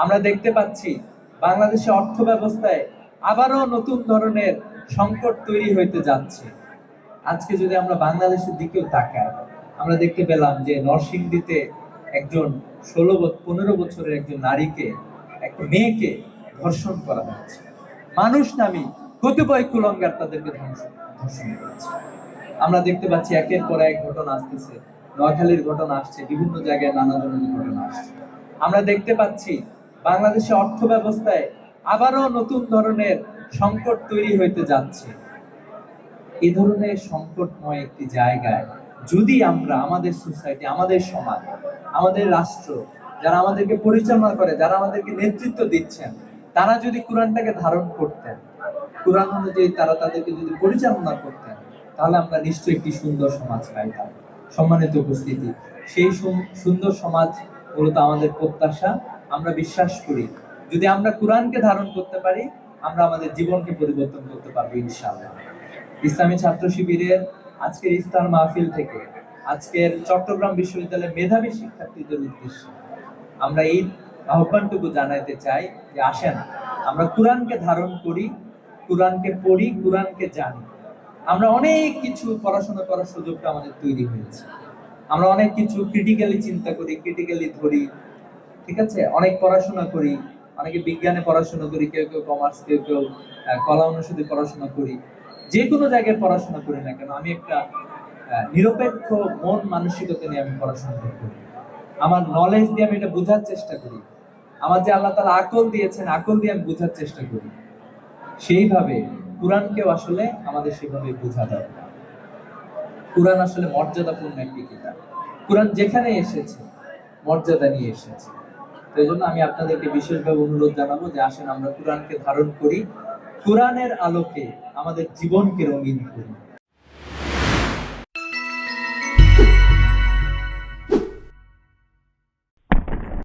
আমরা দেখতে পাচ্ছি বাংলাদেশের অর্থ ব্যবস্থায় আবারও নতুন ধরনের সংকট তৈরি হইতে যাচ্ছে। আজকে যদি আমরা বাংলাদেশের দিকেও তাকাই, আমরা দেখতে পেলাম যে নরসিংদীতে একজন 15 বছরের একজন নারীকে, একটা মেয়েকে ধর্ষণ করা হচ্ছে। মানুষ নামী কতিপয় কুলঙ্গার তাদেরকে ধর্ষণ করেছে। আমরা দেখতে পাচ্ছি একের পর এক ঘটনা আসতেছে, নোয়াখালীর ঘটনা আসছে, বিভিন্ন জায়গায় নানা ধরনের ঘটনা আসছে। আমরা দেখতে পাচ্ছি বাংলাদেশের অর্থ ব্যবস্থায় আবারও নতুন ধরনের সংকট তৈরি হইতে যাচ্ছে। এই ধরনের সংকটময় একটি জায়গায় যদি আমরা আমাদের সোসাইটি, আমাদের সমাজ, আমাদের রাষ্ট্র, যারা আমাদেরকে পরিচালনা করে, যারা আমাদেরকে নেতৃত্ব দিচ্ছেন, তারা যদি কোরআনটাকে ধারণ করতেন, কোরআন অনুযায়ী তারা তাদেরকে যদি পরিচালনা করতেন, তাহলে আমরা নিশ্চয়ই একটি সুন্দর সমাজ পাইতাম। সম্মানিত উপস্থিতি, সেই সুন্দর সমাজ মূলত আমাদের প্রত্যাশা। আমরা বিশ্বাস করি যদি আমরা কোরআনকে ধারণ করতে পারি, আমরা আমাদের জীবনকে পরিবর্তন করতে পারবো ইনশাআল্লাহ। ইসলামী ছাত্র শিবিরের আজকের ইফতার মাহফিল থেকে, আজকের চট্টগ্রাম বিশ্ববিদ্যালয়ের মেধাবী শিক্ষার্থীদের উদ্দেশ্যে আমরা এই আহ্বানটুকু জানাতে চাই যে আসেন আমরা কোরআনকে ধারণ করি, কোরআনকে পড়ি, কোরআনকে জানি। আমরা অনেক কিছু পড়াশোনা করার সুযোগটা আমাদের তৈরি হয়েছে। আমরা অনেক কিছু ক্রিটিক্যালি চিন্তা করি, ক্রিটিক্যালি ধরি, ঠিক আছে? অনেক পড়াশোনা করি, অনেকে বিজ্ঞানে পড়াশোনা করি, কেউ কেউ কমার্স, কেউ কেউ কলা অনুষদে পড়াশোনা করি। যে কোনো জায়গায় পড়াশোনা করি না কেন, আমি একটা নিরপেক্ষ মন মানসিকতা নিয়ে আমি পড়াশোনা করি। আমার নলেজ দিয়ে আমি এটা বোঝার চেষ্টা করি। আমার যে আল্লাহ তাআলা আকল দিয়েছেন, আকল দিয়ে আমি বোঝার চেষ্টা করি। সেইভাবে কোরআনকেও আসলে আমাদের সেভাবে বোঝা দরকার। কোরআন আসলে মর্যাদাপূর্ণ একটি কিতাব। কোরআন যেখানে এসেছে মর্যাদা নিয়ে এসেছে। তো এই জন্য আমি আপনাদেরকে বিশেষভাবে অনুরোধ জানাবো যে আসেন আমরা কোরআনকে ধারণ করি, কোরআনের আলোকে আমাদের জীবনকে রঙিন করি।